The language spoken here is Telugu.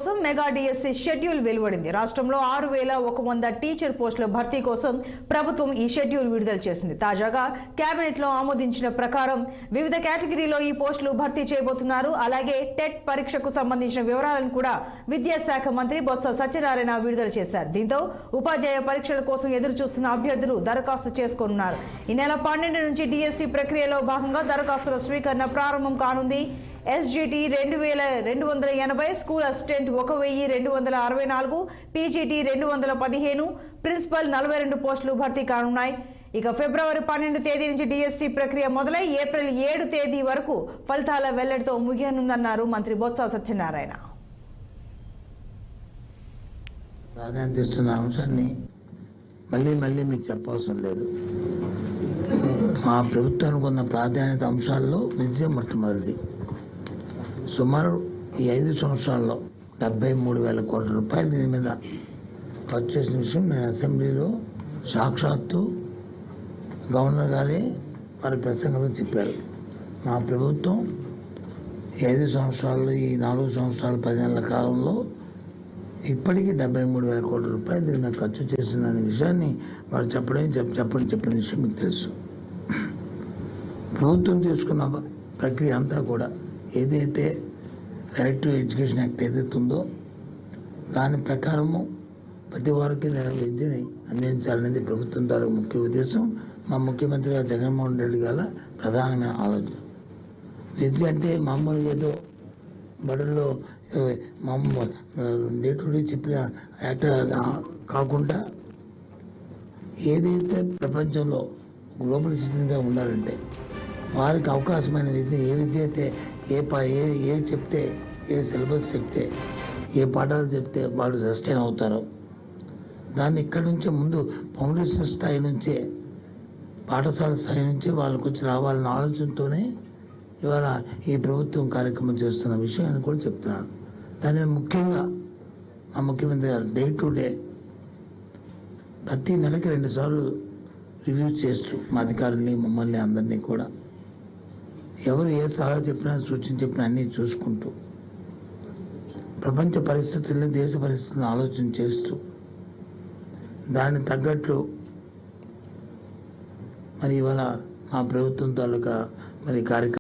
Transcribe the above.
కోసం మెగా డిఎస్సి షెడ్యూల్ వెలువడింది. రాష్ట్రంలో 6100 టీచర్ పోస్టుల భర్తీ కోసం ప్రభుత్వం ఈ షెడ్యూల్ విడుదల చేసింది. తాజాగా కేబినెట్ లో ఆమోదించిన ప్రకారం వివిధ కేటగిరీలో ఈ పోస్టులు భర్తీ చేయబోతున్నారు. అలాగే టెట్ పరీక్షకు సంబంధించిన వివరాలను కూడా విద్యాశాఖ మంత్రి బొత్స సత్యనారాయణ విడుదల చేశారు. దీంతో ఉపాధ్యాయ పరీక్షల కోసం ఎదురు చూస్తున్న అభ్యర్థులు దరఖాస్తు చేసుకోనున్నారు. ఈ నెల 12 నుంచి డిఎస్సి ప్రక్రియలో భాగంగా దరఖాస్తుల స్వీకరణ ప్రారంభం కానుంది. SGT 2280, school assistant 1264, PGT 215, principal 42 పోస్టులు భర్తీ కానున్నాయి. ఇక ఫిబ్రవరి 12 తేదీ నుంచి డిఎస్సి ప్రక్రియ మొదలై ఏప్రిల్ 7 తేదీ వరకు ఫలితాల వెల్లడితో ముగియనుందన్నారు మంత్రి బొత్స సత్యనారాయణ. ప్రాధాన్యత అంశాన్ని మళ్ళీ మీకు చెప్పవసరం లేదు. మా ప్రభుత్వానికి ఉన్న ప్రాధాన్యత అంశాల్లో విద్య మొట్టమొదటిది. సుమారు ఈ 5 సంవత్సరాల్లో 73,000 కోట్ల రూపాయలు దీని మీద ఖర్చు చేసిన విషయం నేను అసెంబ్లీలో సాక్షాత్తు గవర్నర్ గారే వారి ప్రసంగంలో చెప్పారు. మా ప్రభుత్వం ఈ 5 సంవత్సరాలు, ఈ 4 సంవత్సరాల 10 నెలల కాలంలో ఇప్పటికీ 73,000 కోట్ల రూపాయలు దీని మీద ఖర్చు చేసిందనే విషయాన్ని వారు చెప్పిన విషయం మీకు తెలుసు. ప్రభుత్వం తీసుకున్న ప్రక్రియ అంతా కూడా ఏదైతే రైట్ టు ఎడ్యుకేషన్ యాక్ట్ ఏదైతే ఉందో దాని ప్రకారము ప్రతి వారికి విద్యని అందించాలనేది ప్రభుత్వం తాలూకు ముఖ్య ఉద్దేశం. మా ముఖ్యమంత్రి గారు జగన్మోహన్ రెడ్డి గారి ప్రధానమైన ఆలోచన. విద్య అంటే మామూలుగా ఏదో బడుల్లో డే టు డే చెప్పిన యాక్ట్ కాకుండా ఏదైతే ప్రపంచంలో గ్లోబల్ సిటిజన్గా ఉండాలంటే వారికి అవకాశమైన విద్య, ఏ విద్య అయితే ఏ చెప్తే, ఏ సిలబస్ చెప్తే, ఏ పాఠాలు చెప్తే వాళ్ళు సస్టైన్ అవుతారో దాన్ని ఇక్కడి నుంచే ముందు ఫౌండేషన్ స్థాయి నుంచే, పాఠశాల స్థాయి నుంచే వాళ్ళకు వచ్చి రావాలన్న ఆలోచనతోనే ఇవాళ ఈ ప్రభుత్వం కార్యక్రమం చేస్తున్న విషయాన్ని కూడా చెప్తున్నాను. దాని ముఖ్యంగా మా ముఖ్యమంత్రి గారు డే టు డే ప్రతి నెలకి 2 సార్లు రివ్యూ చేస్తూ మా అధికారుల్ని, మమ్మల్ని అందరినీ కూడా ఎవరు ఏ సలహా చెప్పినా, సూచన చెప్పినా అన్నీ చూసుకుంటూ ప్రపంచ పరిస్థితుల్ని, దేశ పరిస్థితులను ఆలోచన చేస్తూ దానికి తగ్గట్లు మరి ఇవాళ మా ప్రభుత్వం తాలూకా మరి కార్యక్రమం